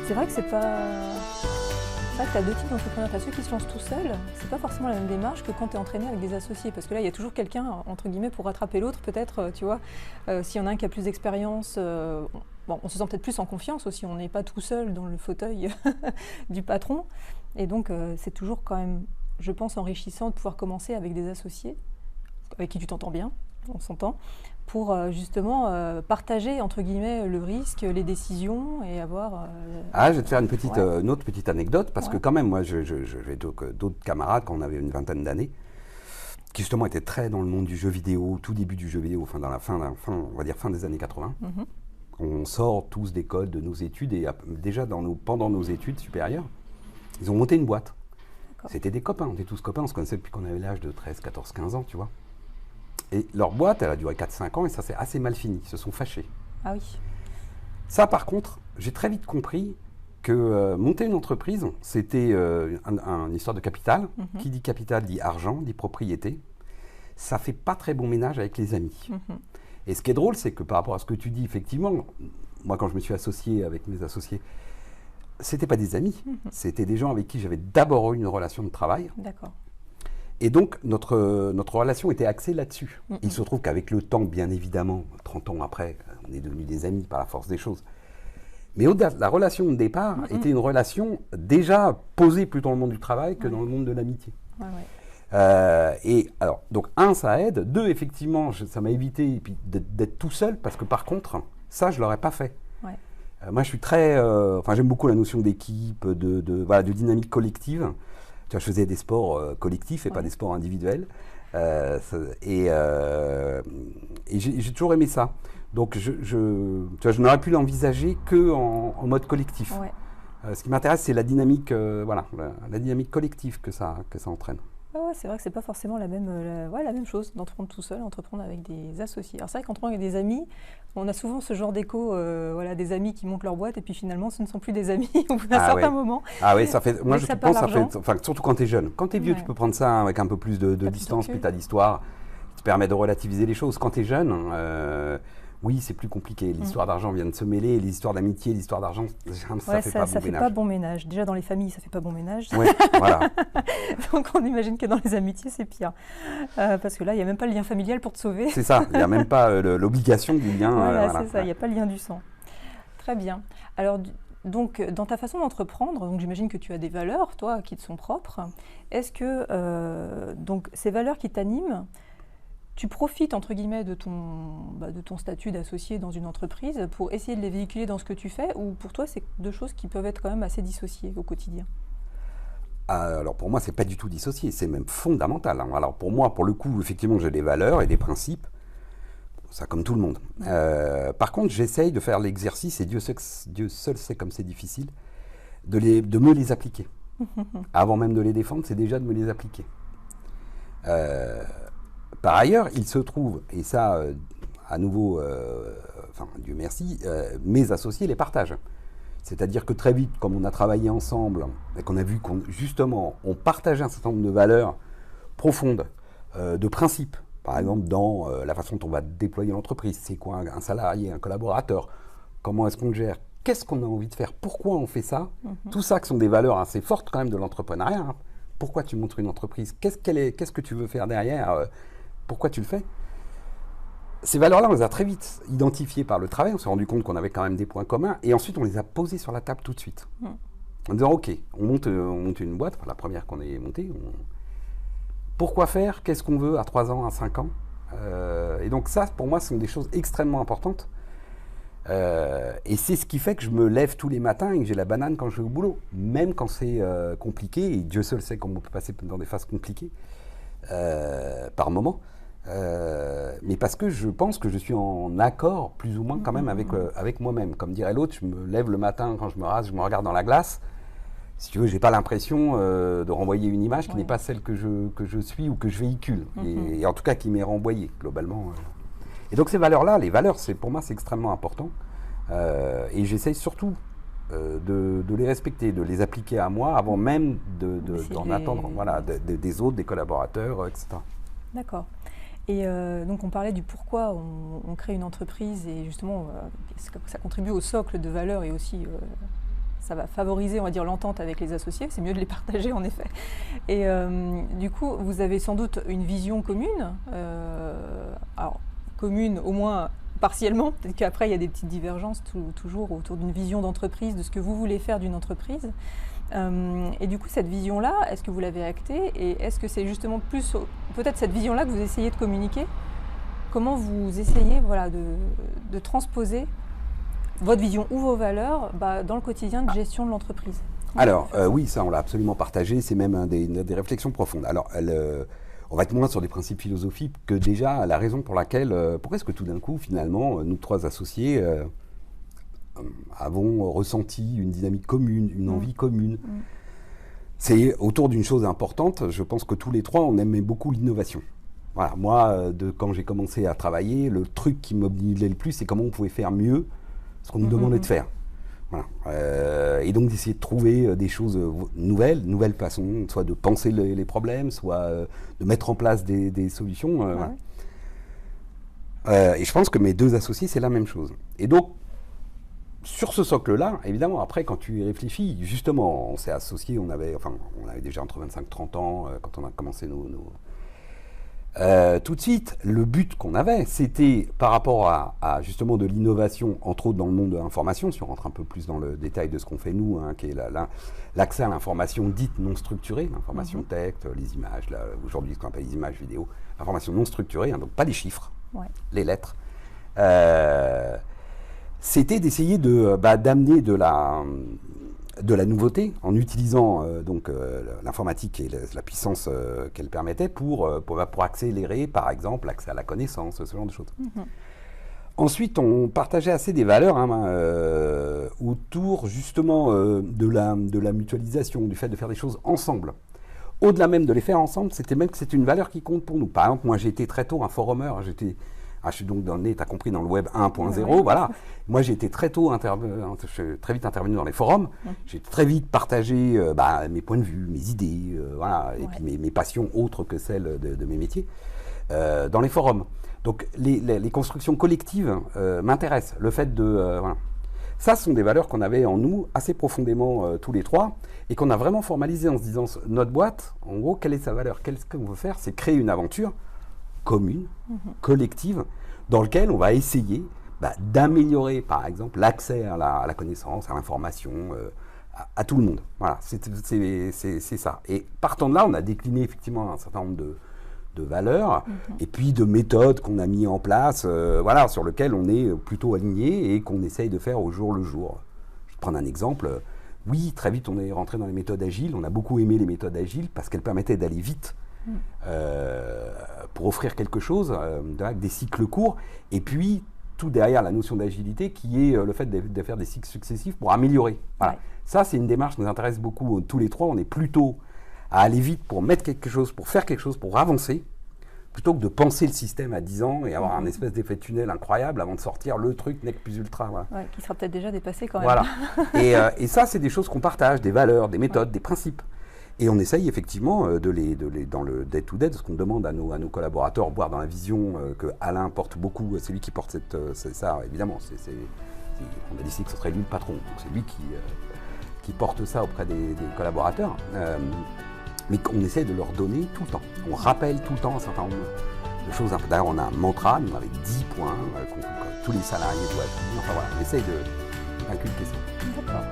C'est vrai que c'est vrai que tu as deux types d'entrepreneurs. Tu as ceux qui se lancent tout seuls, c'est pas forcément la même démarche que quand tu es entraîné avec des associés. Parce que là, il y a toujours quelqu'un, entre guillemets, pour rattraper l'autre, peut-être, tu vois. S'il y en a un qui a plus d'expérience, bon, on se sent peut-être plus en confiance aussi. On n'est pas tout seul dans le fauteuil du patron. Et donc, c'est toujours quand même, je pense, enrichissant de pouvoir commencer avec des associés, avec qui tu t'entends bien, on s'entend, pour justement partager, entre guillemets, le risque, les décisions et avoir... je vais te faire une autre petite anecdote, parce que quand même, moi, j'ai d'autres camarades, quand on avait une vingtaine d'années, qui justement étaient très dans le monde du jeu vidéo, tout début du jeu vidéo, enfin dans la on va dire fin des années 80. On sort tous d'école, de nos études, et déjà pendant nos études supérieures, ils ont monté une boîte. C'était des copains, on était tous copains, on se connaissait depuis qu'on avait l'âge de 13, 14, 15 ans, tu vois. Et leur boîte, elle a duré 4-5 ans et ça s'est assez mal fini. Ils se sont fâchés. Ah oui. Ça, par contre, j'ai très vite compris que monter une entreprise, c'était une histoire de capital. Qui dit capital dit argent, dit propriété. Ça fait pas très bon ménage avec les amis. Et ce qui est drôle, c'est que par rapport à ce que tu dis, effectivement, moi, quand je me suis associé avec mes associés, c'était pas des amis. C'était des gens avec qui j'avais d'abord eu une relation de travail. D'accord. Et donc, notre relation était axée là-dessus. Il se trouve qu'avec le temps, bien évidemment, 30 ans après, on est devenus des amis par la force des choses. Mais au-delà, la relation de départ était une relation déjà posée plus dans le monde du travail que dans le monde de l'amitié. Et alors, donc, ça aide. 2, effectivement, ça m'a évité d'être tout seul, parce que par contre, ça, je ne l'aurais pas fait. Moi, je suis j'aime beaucoup la notion d'équipe, de dynamique collective. Tu vois, je faisais des sports collectifs et pas des sports individuels. Et j'ai toujours aimé ça. Donc, tu vois, je n'aurais pu l'envisager qu'en mode collectif. Ce qui m'intéresse, c'est la dynamique, la dynamique collective que ça entraîne. C'est vrai que c'est pas forcément la même chose d'entreprendre tout seul, entreprendre avec des associés. Alors c'est vrai qu'entreprendre avec des amis, on a souvent ce genre d'écho, des amis qui montent leur boîte et puis finalement ce ne sont plus des amis au bout d'un certain moment. Ah oui, ça fait. Moi je pense ça fait. Enfin, surtout quand tu es jeune. Quand tu es vieux, tu peux prendre ça avec un peu plus de distance, puis tu as l'histoire qui te permet de relativiser les choses. Quand tu es jeune, oui, c'est plus compliqué. L'histoire d'argent vient de se mêler, les histoires d'amitié, l'histoire d'argent, ça fait pas bon ménage. Ça fait pas bon ménage. Déjà dans les familles, ça fait pas bon ménage. Oui, voilà. Donc on imagine que dans les amitiés, c'est pire. Parce que là, il n'y a même pas le lien familial pour te sauver. C'est ça, il n'y a même pas l'obligation du lien. C'est ça, il n'y a pas le lien du sang. Très bien. Alors, donc, dans ta façon d'entreprendre, donc j'imagine que tu as des valeurs, toi, qui te sont propres. Est-ce que donc, ces valeurs qui t'animent, tu profites, entre guillemets, de ton statut d'associé dans une entreprise pour essayer de les véhiculer dans ce que tu fais, ou pour toi, c'est deux choses qui peuvent être quand même assez dissociées au quotidien? Alors pour moi, c'est pas du tout dissocié, c'est même fondamental. Alors pour moi, pour le coup, effectivement, j'ai des valeurs et des principes, ça comme tout le monde. Par contre, j'essaye de faire l'exercice, et Dieu seul sait comme c'est difficile, de me les appliquer. Avant même de les défendre, c'est déjà de me les appliquer. Par ailleurs, il se trouve, et ça, à nouveau, Dieu merci, mes associés les partagent. C'est-à-dire que très vite, comme on a travaillé ensemble, et qu'on a vu justement, on partageait un certain nombre de valeurs profondes, de principes. Par exemple, dans la façon dont on va déployer l'entreprise. C'est quoi un salarié, un collaborateur? Comment est-ce qu'on le gère? Qu'est-ce qu'on a envie de faire? Pourquoi on fait ça? Tout ça qui sont des valeurs assez fortes quand même de l'entrepreneuriat. Hein. Pourquoi tu montes une entreprise? Qu'est-ce que tu veux faire derrière? Pourquoi tu le fais? Ces valeurs-là, on les a très vite identifiées par le travail. On s'est rendu compte qu'on avait quand même des points communs. Et ensuite, on les a posées sur la table tout de suite. En disant, OK, on monte une boîte. Enfin, la première qu'on ait montée. Pourquoi faire? Qu'est-ce qu'on veut à 3 ans, à 5 ans? Et donc ça, pour moi, ce sont des choses extrêmement importantes. Et c'est ce qui fait que je me lève tous les matins et que j'ai la banane quand je vais au boulot. Même quand c'est compliqué. Et Dieu seul sait comment on peut passer dans des phases compliquées. Par moment. Mais parce que je pense que je suis en accord plus ou moins quand même avec moi-même. Comme dirait l'autre, je me lève le matin quand je me rase, je me regarde dans la glace. Si tu veux, j'ai pas l'impression de renvoyer une image qui n'est pas celle que je suis ou que je véhicule. Et en tout cas qui m'est renvoyée globalement. Et donc ces valeurs-là, les valeurs, pour moi c'est extrêmement important. Et j'essaye surtout de les respecter, de les appliquer à moi avant même d'en attendre des autres, des collaborateurs, etc. D'accord. Et donc on parlait du pourquoi on crée une entreprise et justement ça contribue au socle de valeurs et aussi ça va favoriser, on va dire, l'entente avec les associés. C'est mieux de les partager, en effet. Et du coup, vous avez sans doute une vision commune. Alors, commune au moins partiellement, peut-être qu'après, il y a des petites divergences toujours autour d'une vision d'entreprise, de ce que vous voulez faire d'une entreprise. Et du coup, cette vision-là, est-ce que vous l'avez actée? Et est-ce que c'est justement plus, peut-être cette vision-là que vous essayez de communiquer? Comment vous essayez de transposer votre vision ou vos valeurs dans le quotidien de gestion de l'entreprise? Alors, oui, ça, on l'a absolument partagé. C'est même des réflexions profondes. Alors, on va être moins sur des principes philosophiques que déjà la raison pour laquelle, pourquoi est-ce que tout d'un coup, finalement, nous trois associés avons ressenti une dynamique commune, une envie commune. C'est autour d'une chose importante. Je pense que tous les trois, on aimait beaucoup l'innovation. Voilà, moi, quand j'ai commencé à travailler, le truc qui m'obnubilait le plus, c'est comment on pouvait faire mieux ce qu'on nous demandait de faire. Voilà. Et donc d'essayer de trouver des choses nouvelles façons, soit de penser les problèmes, soit de mettre en place des solutions. Voilà. Et je pense que mes deux associés, c'est la même chose. Et donc, sur ce socle-là, évidemment, après, quand tu y réfléchis, justement, on s'est associés, on avait déjà entre 25 et 30 ans quand on a commencé tout de suite, le but qu'on avait, c'était par rapport à justement de l'innovation, entre autres dans le monde de l'information, si on rentre un peu plus dans le détail de ce qu'on fait nous, qui est l'accès à l'information dite non structurée, l'information texte, les images, aujourd'hui ce qu'on appelle les images vidéo, l'information non structurée, donc pas les chiffres, les lettres. C'était d'essayer d'amener de la nouveauté en utilisant l'informatique et la puissance qu'elle permettait pour accélérer, par exemple, l'accès à la connaissance, ce genre de choses. Ensuite, on partageait assez des valeurs autour justement de la mutualisation, du fait de faire des choses ensemble. Au-delà même de les faire ensemble, c'était une valeur qui compte pour nous. Par exemple, moi j'ai été très tôt un forumeur, je suis donc tu as compris, dans le web 1.0, voilà. Moi, j'ai été très tôt je suis très vite intervenu dans les forums. J'ai très vite partagé mes points de vue, mes idées, voilà, et puis mes passions autres que celles de mes métiers dans les forums. Donc, les constructions collectives m'intéressent. Le fait voilà. Ça, ce sont des valeurs qu'on avait en nous assez profondément tous les trois et qu'on a vraiment formalisées en se disant, notre boîte, en gros, quelle est sa valeur? Qu'est-ce qu'on veut faire? C'est créer une aventure commune, collective, dans lequel on va essayer d'améliorer, par exemple, l'accès à la connaissance, à l'information, à tout le monde. Voilà, c'est ça. Et partant de là, on a décliné effectivement un certain nombre de valeurs et puis de méthodes qu'on a mis en place, voilà, sur lesquelles on est plutôt aligné et qu'on essaye de faire au jour le jour. Je vais prendre un exemple. Oui, très vite, on est rentré dans les méthodes agiles. On a beaucoup aimé les méthodes agiles parce qu'elles permettaient d'aller vite. Pour offrir quelque chose, avec des cycles courts, et puis tout derrière la notion d'agilité qui est le fait de faire des cycles successifs pour améliorer. Voilà. Ça, c'est une démarche qui nous intéresse beaucoup. Tous les trois, on est plutôt à aller vite pour mettre quelque chose, pour faire quelque chose, pour avancer, plutôt que de penser le système à 10 ans et avoir un espèce d'effet tunnel incroyable avant de sortir le truc nec plus ultra. Voilà. Qui sera peut-être déjà dépassé quand même. Voilà. Et ça, c'est des choses qu'on partage, des valeurs, des méthodes, des principes. Et on essaye effectivement dans le day-to-day, de ce qu'on demande à nos collaborateurs, voire dans la vision que Alain porte beaucoup, c'est lui qui porte ça, évidemment. On a décidé que ce serait lui le patron, donc c'est lui qui porte ça auprès des collaborateurs. Mais qu'on essaye de leur donner tout le temps. On rappelle tout le temps un certain nombre de choses. D'ailleurs, on a un mantra, nous, avec 10 points, que tous les salariés doivent. Enfin voilà, on essaye d'inculquer ça. D'accord.